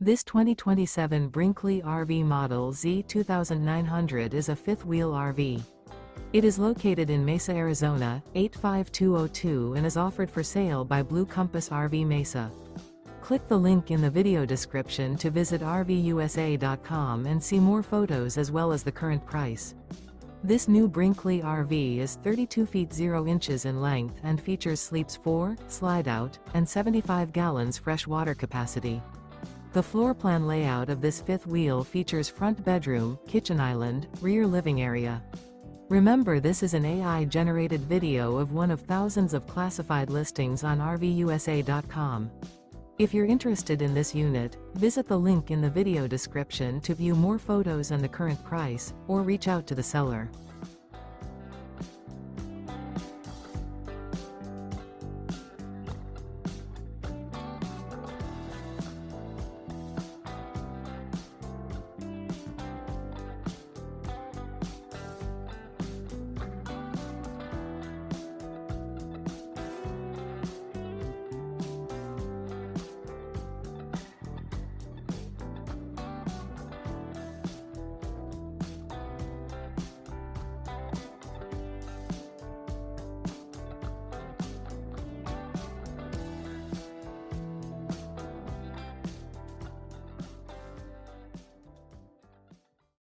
This 2027 Brinkley RV Model Z 2900 is a fifth-wheel RV. It is located in Mesa, Arizona, 85202 and is offered for sale by Blue Compass RV Mesa. Click the link in the video description to visit RVUSA.com and see more photos as well as the current price. This new Brinkley RV is 32 feet 0 inches in length and features sleeps 4, slide-out, and 75 gallons fresh water capacity. The floor plan layout of this fifth wheel features front bedroom, kitchen island, rear living area. Remember, this is an AI-generated video of one of thousands of classified listings on RVUSA.com. If you're interested in this unit, visit the link in the video description to view more photos and the current price, or reach out to the seller.